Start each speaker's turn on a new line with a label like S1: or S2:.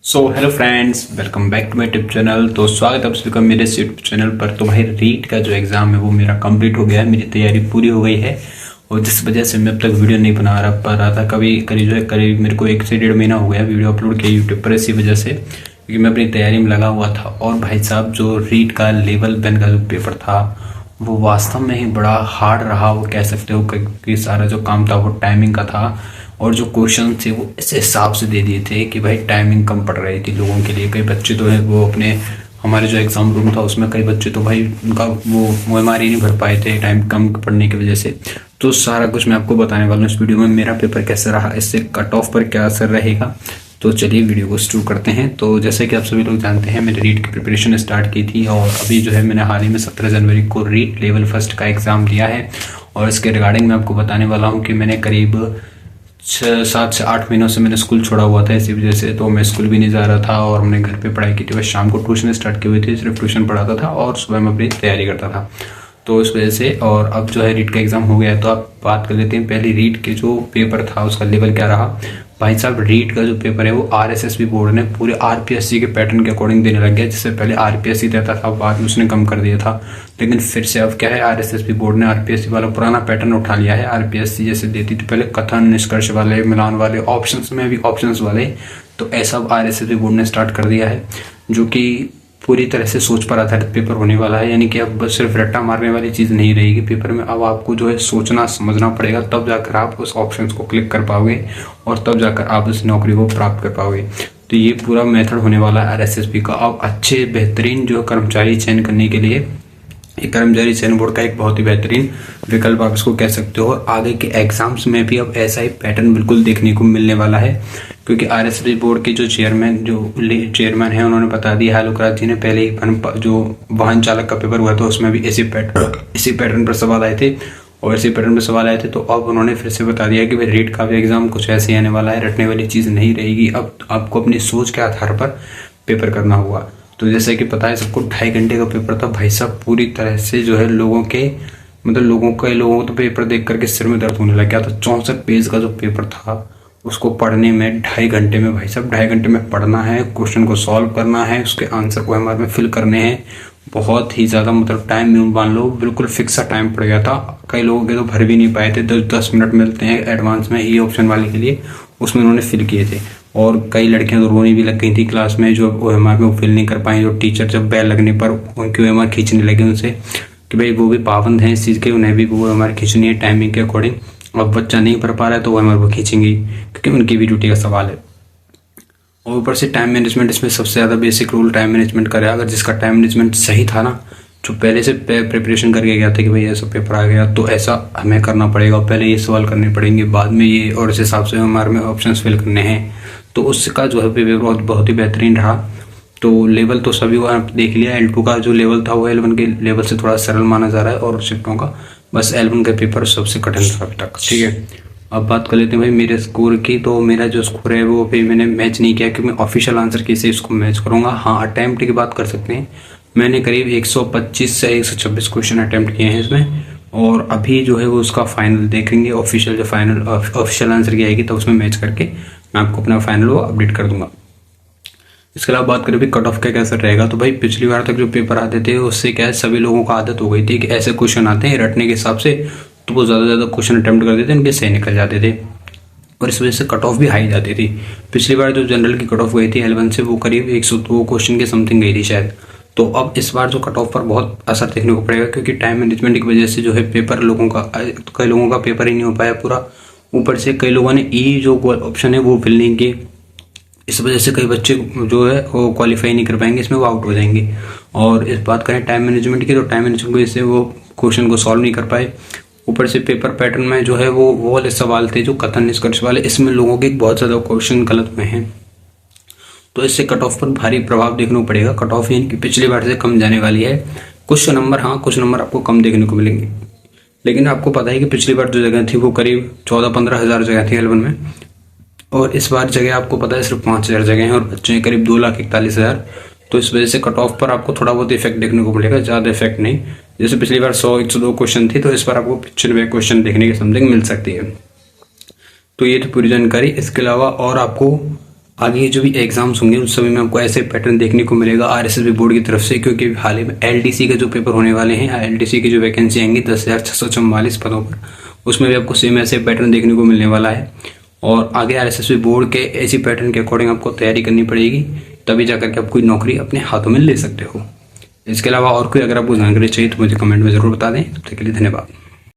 S1: Hello friends, welcome back to my YouTube channel. तो स्वागत है आप सभी का मेरे इस यूट्यूब चैनल पर। तो भाई रीट का जो एग्ज़ाम है वो मेरा कंप्लीट हो गया है, मेरी तैयारी पूरी हो गई है। और जिस वजह से मैं अब तक वीडियो नहीं बना पा रहा था, करीब मेरे को 1 से 1.5 महीना हो गया वीडियो अपलोड किया यूट्यूब पर, इसी वजह से क्योंकि मैं अपनी तैयारी में लगा हुआ था। और भाई साहब, जो रीट का लेवल 1 का जो पेपर था वो वास्तव में ही बड़ा हार्ड रहा, वो कह सकते हो, क्योंकि सारा जो काम था वो टाइमिंग का था। और जो क्वेश्चन थे वो इस हिसाब से दे दिए थे कि भाई टाइमिंग कम पड़ रही थी लोगों के लिए। कई बच्चे तो है वो अपने हमारे जो एग्ज़ाम रूम था उसमें कई बच्चे तो भाई उनका वो एम नहीं भर पाए थे टाइम कम पड़ने की वजह से। तो सारा कुछ मैं आपको बताने वाला हूँ इस वीडियो में। मेरा पेपर कैसे रहा, इससे कट ऑफ पर क्या असर रहेगा। तो चलिए वीडियो को शुरू करते हैं। तो जैसे कि आप सभी लोग जानते हैं, मैंने रीट की प्रिपरेशन स्टार्ट की थी और अभी जो है मैंने हाल ही में 17 जनवरी को रीट लेवल फर्स्ट का एग्ज़ाम दिया है। और इसके रिगार्डिंग मैं आपको बताने वाला हूँ कि मैंने करीब 7 से 8 महीनों से मैंने स्कूल छोड़ा हुआ था इसी वजह से। तो मैं स्कूल भी नहीं जा रहा था और हमने घर पे पढ़ाई की थी। बस शाम को ट्यूशन स्टार्ट की हुई थी, सिर्फ ट्यूशन पढ़ाता था और सुबह में अपनी तैयारी करता था। तो इस वजह से और अब जो है रीट का एग्ज़ाम हो गया है। तो आप बात कर लेते हैं पहले रीट के जो पेपर था उसका लेवल क्या रहा। भाई साहब, रीट का जो पेपर है वो आरएसएसबी बोर्ड ने पूरे आरपीएससी के पैटर्न के अकॉर्डिंग देने लग गया। जिससे पहले आरपीएससी देता था, बाद में उसने कम कर दिया था। लेकिन फिर से अब क्या है, आरएसएसबी बोर्ड ने आरपीएससी वाला पुराना पैटर्न उठा लिया है। आरपीएससी जैसे देती थी पहले कथन, निष्कर्ष वाले, मिलान वाले, ऑप्शंस में भी ऑप्शंस वाले, तो ऐसा अब आरएसएसबी बोर्ड ने स्टार्ट कर दिया है, जो कि पूरी तरह से सोच पर आधारित पेपर होने वाला है। यानी कि अब बस सिर्फ रट्टा मारने वाली चीज़ नहीं रहेगी पेपर में। अब आपको जो है सोचना समझना पड़ेगा, तब जाकर आप उस ऑप्शंस को क्लिक कर पाओगे और तब जाकर आप उस नौकरी को प्राप्त कर पाओगे। तो ये पूरा मेथड होने वाला है आरएसएसबी का। अब अच्छे बेहतरीन जो कर्मचारी चयन करने के लिए ये कर्मचारी चयन बोर्ड का एक बहुत ही बेहतरीन विकल्प आप इसको कह सकते हो। आगे के एग्जाम्स में भी अब ऐसा ही पैटर्न बिल्कुल देखने को मिलने वाला है, क्योंकि आरएसएसबी बोर्ड के जो चेयरमैन है उन्होंने बता दिया, हालुकराज जी ने, पहले ही जो वाहन चालक का पेपर हुआ था उसमें भी इसी पैटर्न पर सवाल आए थे और इसी पैटर्न पर सवाल आए थे। तो अब उन्होंने फिर से बता दिया कि भाई रीट का भी एग्जाम कुछ ऐसे ही आने वाला है, रटने वाली चीज़ नहीं रहेगी। अब आपको अपनी सोच के आधार पर पेपर करना होगा। तो जैसे कि पता है सबको, 2.5 घंटे का पेपर था भाई साहब। पूरी तरह से जो है लोगों को तो पेपर देख करके सिर में दर्द होने लग गया था। 64 पेज का जो पेपर था उसको पढ़ने में 2.5 घंटे में, भाई साहब 2.5 घंटे में पढ़ना है, क्वेश्चन को सॉल्व करना है, उसके आंसर को हमारे में फिल करने हैं। बहुत ही ज़्यादा टाइम में मान लो बिल्कुल फिक्स सा टाइम पड़ गया था। कई लोगों के तो भर भी नहीं पाए थे। 10 मिनट मिलते हैं एडवांस में ई ऑप्शन वाले के लिए, उसमें उन्होंने फिल किए थे। और कई लड़कियां तो रोने भी लग गई थी क्लास में, जो ओएमआर में वो फिल नहीं कर पाई। जो टीचर जब बेल लगने पर उनकी ओएमआर खींचने लगे उनसे कि भाई वो भी पाबंद हैं इस चीज़ के, उन्हें भी वो ओएमआर खींचनी है टाइमिंग के अकॉर्डिंग। अब बच्चा नहीं भर पा रहा है तो ओएमआर वो खींचेंगे, क्योंकि उनकी भी ड्यूटी का सवाल है। और ऊपर से टाइम मैनेजमेंट, इसमें सबसे ज़्यादा बेसिक रूल टाइम मैनेजमेंट का रहा। अगर जिसका टाइम मैनेजमेंट सही था ना, जो पहले से प्रिपरेशन करके गया था कि भाई ऐसा पेपर आ गया तो ऐसा हमें करना पड़ेगा, पहले ये सवाल करने पड़ेंगे, बाद में ये, और इस हिसाब से हमारे में ऑप्शंस फिल करने हैं, तो उसका जो है पेपर बहुत ही बेहतरीन रहा। तो लेवल तो सभी को आप देख लिया। L2 का जो लेवल था वो L1 के लेवल से थोड़ा सरल माना जा रहा है, और शिफ्टों का बस L1 का पेपर सबसे कठिन था अभी तक। ठीक है, अब बात कर लेते हैं भाई मेरे स्कोर की। तो मेरा जो स्कोर है वो अभी मैंने मैच नहीं किया, क्योंकि मैं ऑफिशियल आंसर की से इसको मैच करूँगा। हाँ, अटैम्प्ट की बात कर सकते हैं। मैंने करीब 125 से 126 क्वेश्चन अटैम्प्ट किए हैं इसमें, और अभी जो है वो उसका फाइनल देखेंगे। ऑफिशियल आंसर की आएगी तो उसमें मैच करके मैं आपको अपना फाइनल वो अपडेट कर दूंगा। इसके अलावा बात करें भी कट ऑफ का कैसा रहेगा, तो भाई पिछली बार तक जो पेपर आते थे उससे क्या है, सभी लोगों को आदत हो गई थी कि ऐसे क्वेश्चन आते हैं रटने के हिसाब से, तो वो ज़्यादा क्वेश्चन अटैम्प्ट करते थे, उनके सही निकल जाते थे और इस वजह से कट ऑफ भी हाई जाती थी। पिछली बार जो जनरल की कट ऑफ गई थी L1 से, वो करीब 102 क्वेश्चन के समथिंग गई थी शायद। तो अब इस बार जो कट ऑफ पर बहुत असर देखने को पड़ेगा, क्योंकि टाइम मैनेजमेंट की वजह से जो है पेपर कई लोगों का पेपर ही नहीं हो पाया पूरा। ऊपर से कई लोगों ने ई जो ऑप्शन है वो फिल नहीं किए, इस वजह से कई बच्चे जो है वो क्वालिफाई नहीं कर पाएंगे, इसमें वो आउट हो जाएंगे। और इस बात करें टाइम मैनेजमेंट की, तो टाइम मैनेजमेंट की वजह से वो क्वेश्चन को सॉल्व नहीं कर पाए। ऊपर से पेपर पैटर्न में जो है वो वाले सवाल थे जो कथन निष्कर्ष वाले, इसमें लोगों के बहुत ज़्यादा क्वेश्चन गलत में हैं। तो इससे कट ऑफ पर भारी प्रभाव देखने को पड़ेगा। कट ऑफ यानी कि पिछली बार से कम जाने वाली है। कुछ नंबर आपको कम देखने को मिलेंगे, लेकिन आपको पता है कि पिछली बार जो जगह थी वो करीब 14-15 हज़ार जगह थी L1 में, और इस बार जगह आपको पता है सिर्फ 5,000 जगह हैं और बच्चे हैं करीब 2,41,000। तो इस वजह से कट ऑफ पर आपको थोड़ा बहुत इफेक्ट देखने को मिलेगा, ज़्यादा इफेक्ट नहीं। जैसे पिछली बार 100-102 क्वेश्चन थी, तो इस बार आपको 95 क्वेश्चन देखने की समथिंग मिल सकती है। तो ये तो पूरी जानकारी। इसके अलावा और आपको आगे जो भी एग्जाम्स होंगे उन सभी में आपको ऐसे पैटर्न देखने को मिलेगा आरएसएसबी बोर्ड की तरफ से, क्योंकि हाल ही में एलडीसी के जो पेपर होने वाले हैं, एलडीसी की जो वैकेंसी आएंगी 10,644 पदों पर, उसमें भी आपको सेम ऐसे पैटर्न देखने को मिलने वाला है। और आगे आरएसएसबी बोर्ड के ऐसी पैटर्न के अकॉर्डिंग आपको तैयारी करनी पड़ेगी, तभी जाकर के आप कोई नौकरी अपने हाथों में ले सकते हो। इसके अलावा और कोई अगर आपको जानकारी चाहिए तो मुझे कमेंट में ज़रूर बता दें। तब तक के लिए धन्यवाद।